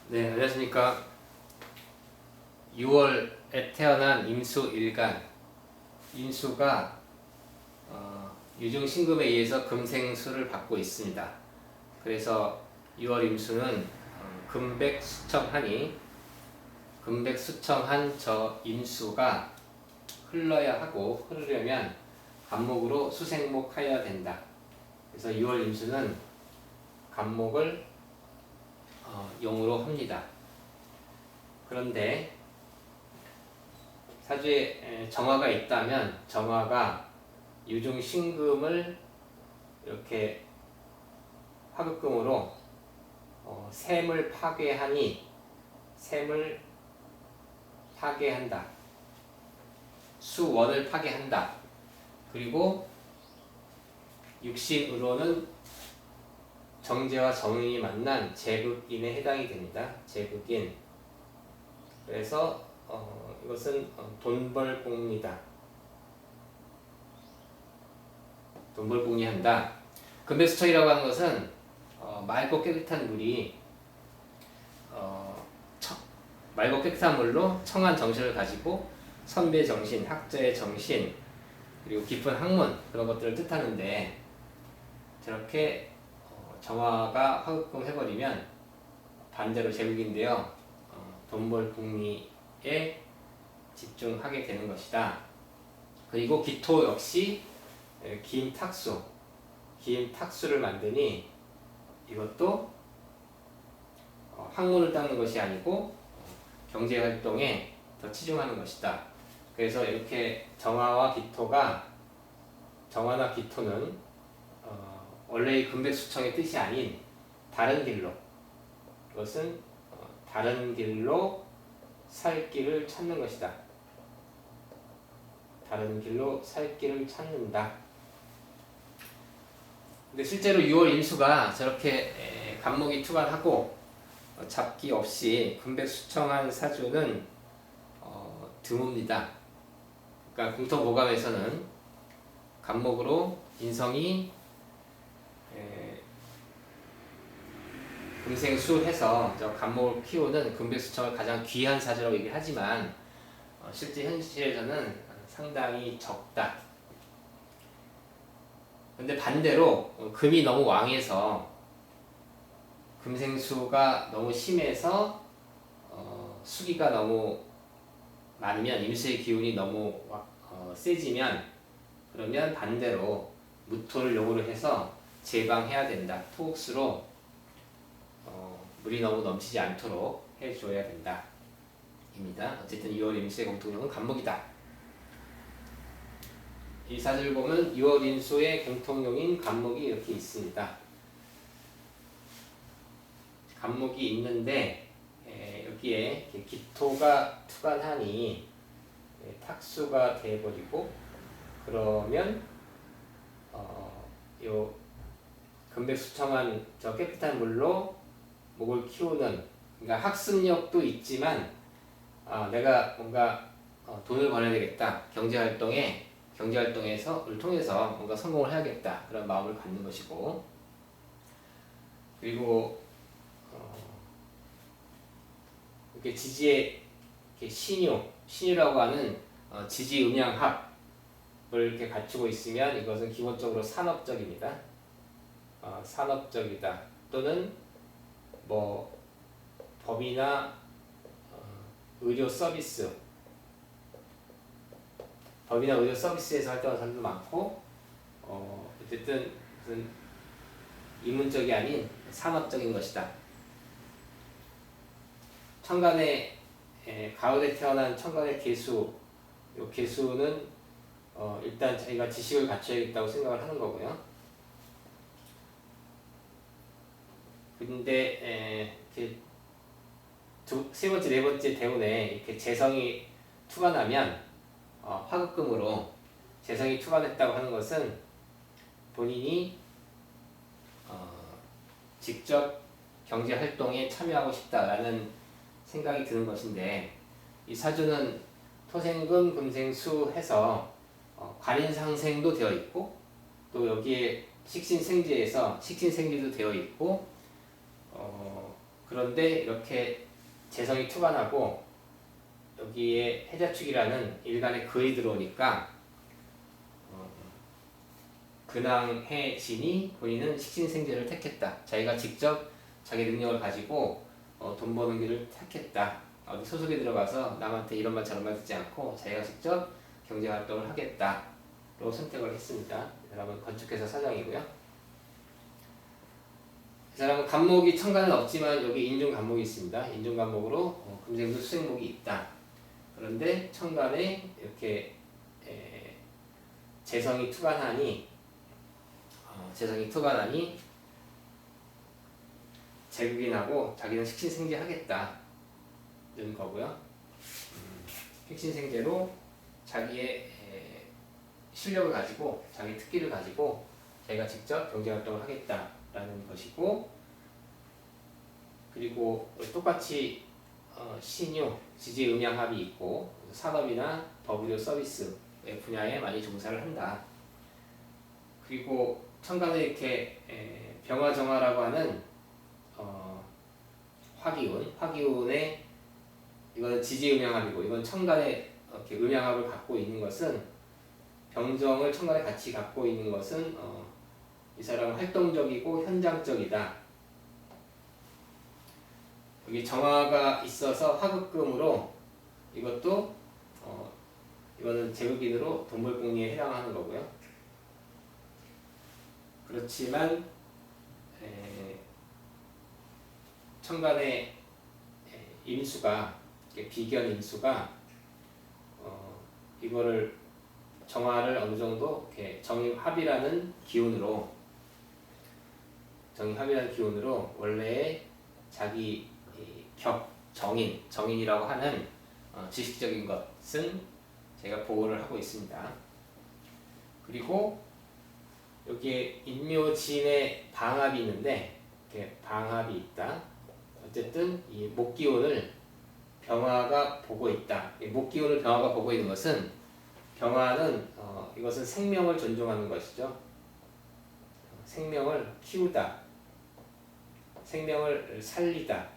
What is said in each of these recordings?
네, 안녕하십니까. 6월에 태어난 임수 일간. 임수가 유중신금에 의해서 금생수를 받고 있습니다. 그래서 6월 임수는 금백수청하니 금백수청한 저 임수가 흘러야 하고, 흐르려면 간목으로 수생목하여야 된다. 그래서 6월 임수는 간목을 용으로 합니다. 그런데 사주에 정화가 있다면 정화가 유중신금을 이렇게 화급금으로 셈을 파괴하니 셈을 파괴한다. 수원을 파괴한다. 그리고 육신으로는 정제와 정인이 만난 제극인에 해당이 됩니다. 제극인. 그래서 이것은 돈벌공리다. 돈벌공리한다. 금백수청이라고 하는 것은 맑고 깨끗한 물이 맑고 깨끗한 물로 청한 정신을 가지고 선비의 정신, 학자의 정신, 그리고 깊은 학문, 그런 것들을 뜻하는데, 저렇게 정화가 화급금 해버리면 반대로 제국인데요, 돈벌궁리에 집중하게 되는 것이다. 그리고 기토 역시 기임탁수를 만드니 이것도 학문을 닦는 것이 아니고 경제활동에 더 치중하는 것이다. 그래서 이렇게 정화나 기토는 원래의 금백수청의 뜻이 아닌 다른 길로, 그것은 다른 길로 살 길을 찾는 것이다. 다른 길로 살 길을 찾는다. 근데 실제로 6월 임수가 저렇게 간목이 투관하고 잡기 없이 금백수청한 사주는 드뭅니다. 그러니까 궁토보감에서는 간목으로 인성이 금생수해서 저 간목을 키우는 금백수청을 가장 귀한 사주라고 얘기를 하지만 실제 현실에서는 상당히 적다. 근데 반대로 금이 너무 왕해서 금생수가 너무 심해서 수기가 너무 많으면, 임수의 기운이 너무 세지면, 그러면 반대로 무토를 요구를 해서 제방해야 된다. 토옥수로 물이 너무 넘치지 않도록 해줘야 된다. 입니다. 어쨌든 6월 임수의 공통점은 간목이다. 이 사주를 보면 6월 임수의 공통용인 간목이 이렇게 있습니다. 간목이 있는데 여기에 기토가 투관하니 탁수가 돼버리고, 그러면 요 금백수청한 저 깨끗한 물로 목을 키우는, 그러니까 학습력도 있지만 내가 뭔가 돈을 벌어야 되겠다, 경제활동을 통해서 뭔가 성공을 해야겠다, 그런 마음을 갖는 것이고, 그리고 이렇게 지지의 신유라고 하는 지지음양합을 이렇게 갖추고 있으면 이것은 기본적으로 산업적입니다. 산업적이다. 또는 뭐 법이나 의료 서비스에서 활동하는 사람도 많고, 어쨌든 무슨 이문적이 아닌 산업적인 것이다. 천간에 가을에 태어난 천간의 개수, 이 개수는 일단 자기가 지식을 갖춰야겠다고 생각을 하는 거고요. 근데 세 번째, 네 번째 대운에 이렇게 재성이 투관하면 화급금으로 재성이 투관했다고 하는 것은 본인이 직접 경제 활동에 참여하고 싶다라는 생각이 드는 것인데, 이 사주는 토생금, 금생수 해서 관인상생도 되어 있고, 또 여기에 식신생지에서 식신생지도 되어 있고, 그런데 이렇게 재성이 투관하고 여기에 해자축이라는 일간의 글이 들어오니까 근황해진이 본인은 식신생제를 택했다. 자기가 직접 자기 능력을 가지고 돈 버는 길을 택했다. 어디 소속에 들어가서 남한테 이런 말 저런 말 듣지 않고 자기가 직접 경제활동을 하겠다로 선택을 했습니다. 이 사람은 건축회사 사장이고요. 이 사람은 간목이 천간은 없지만 여기 인중간목이 있습니다. 인중간목으로 금생수 수생목이 있다. 그런데 천간에 이렇게 재성이 투간하니 재극인하고 자기는 식신생제 하겠다는 거고요. 식신생제로 자기의 실력을 가지고 자기 특기를 가지고 자기가 직접 경제활동을 하겠다라는 것이고, 그리고 똑같이 신유, 지지음양합이 있고 산업이나 법의료 서비스 분야에 많이 종사를 한다. 그리고 천간에 이렇게 병화정화라고 하는 화기운에 이건 지지음양합이고 이건 천간에 이렇게 음양합을 갖고 있는 것은 병정을 천간에 같이 갖고 있는 것은 이 사람은 활동적이고 현장적이다. 여기 정화가 있어서 화극금으로 이것도 이거는 재극인으로 돈벌공리에 해당하는 거고요. 그렇지만 천간의 임수가 비견 임수가 이거를 정화를 어느 정도 이렇게 정임합이라는 기운으로 원래의 자기 정인이라고 하는 지식적인 것은 제가 보호를 하고 있습니다. 그리고 여기에 인묘진의 방합이 있는데 이렇게 방합이 있다. 어쨌든 이 목기운을 병화가 보고 있다. 이 목기운을 병화가 보고 있는 것은 병화는 이것은 생명을 존중하는 것이죠. 생명을 키우다, 생명을 살리다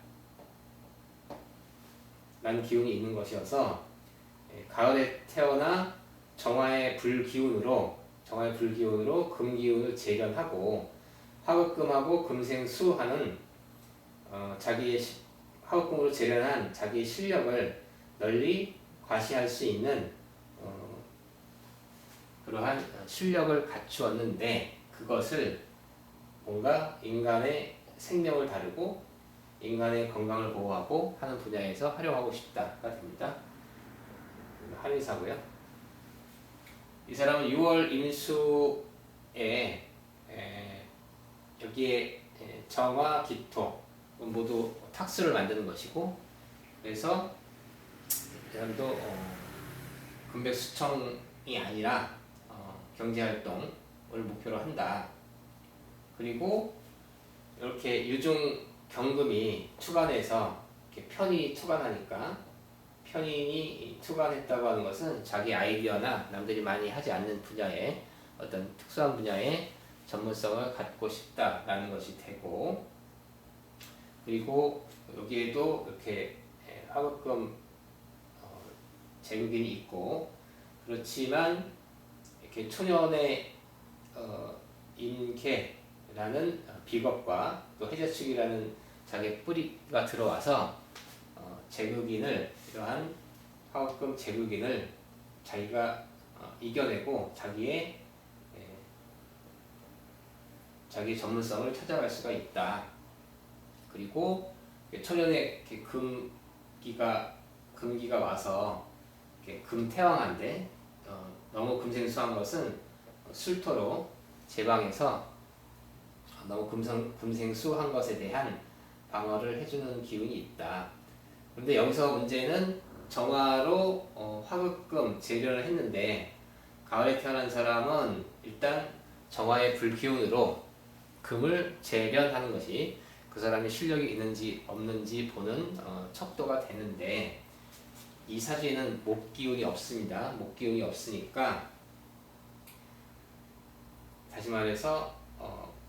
라는 기운이 있는 것이어서 가을에 태어나 정화의 불기운으로 금기운을 재련하고 화극금하고 금생수하는 자기의 화극금으로 재련한 자기의 실력을 널리 과시할 수 있는 그러한 실력을 갖추었는데 그것을 뭔가 인간의 생명을 다루고 인간의 건강을 보호하고 하는 분야에서 활용하고 싶다가 됩니다. 한의사고요. 이 사람은 6월 임수에 여기에 정화, 기토 모두 탁수를 만드는 것이고, 그래서 이 사람도 금백수청이 아니라 경제활동을 목표로 한다. 그리고 이렇게 유중 경금이 투간해서 이렇게 편이 투간하니까 편인이 투간했다고 하는 것은 자기 아이디어나 남들이 많이 하지 않는 분야에 어떤 특수한 분야의 전문성을 갖고 싶다라는 것이 되고, 그리고 여기에도 이렇게 화극금 재극인이 있고, 그렇지만 이렇게 초년의 임계라는 비겁과 또 해자축이라는 자기 뿌리가 들어와서 재극인을 이러한 화극금 재극인을 자기가 이겨내고 자기 전문성을 찾아갈 수가 있다. 그리고 초년에 금기가 와서 금태왕한데 너무 금생수한 것은 술토로 제방해서 너무 금생수한 것에 대한 방어를 해주는 기운이 있다. 그런데 여기서 문제는 정화로 화극금 재련을 했는데 가을에 태어난 사람은 일단 정화의 불기운으로 금을 재련하는 것이 그 사람의 실력이 있는지 없는지 보는 척도가 되는데, 이 사주에는 목기운이 없습니다. 목기운이 없으니까 다시 말해서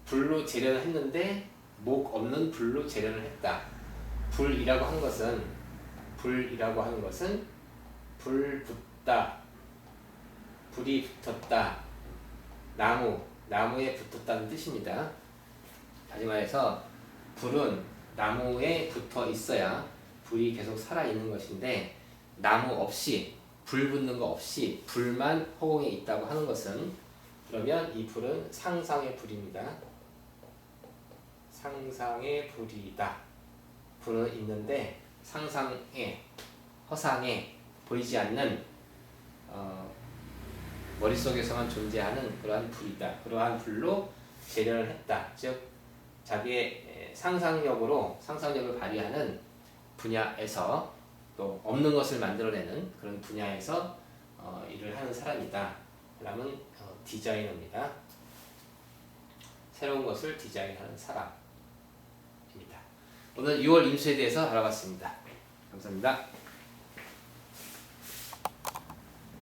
불로 재련을 했는데 목 없는 불로 재련을 했다. 불이라고 하는 것은 불 붙다, 불이 붙었다, 나무에 붙었다는 뜻입니다. 다시 말해서 불은 나무에 붙어 있어야 불이 계속 살아있는 것인데, 나무 없이, 불 붙는 거 없이 불만 허공에 있다고 하는 것은, 그러면 이 불은 상상의 불입니다. 상상의 불이다. 불은 있는데 상상에, 허상에 보이지 않는 머릿속에서만 존재하는 그러한 불이다. 그러한 불로 재련을 했다. 즉 자기의 상상력을 발휘하는 분야에서, 또 없는 것을 만들어내는 그런 분야에서 일을 하는 사람이다. 사람은 디자이너입니다. 새로운 것을 디자인하는 사람입니다. 오늘 6월 임수에 대해서 알아봤습니다. 감사합니다.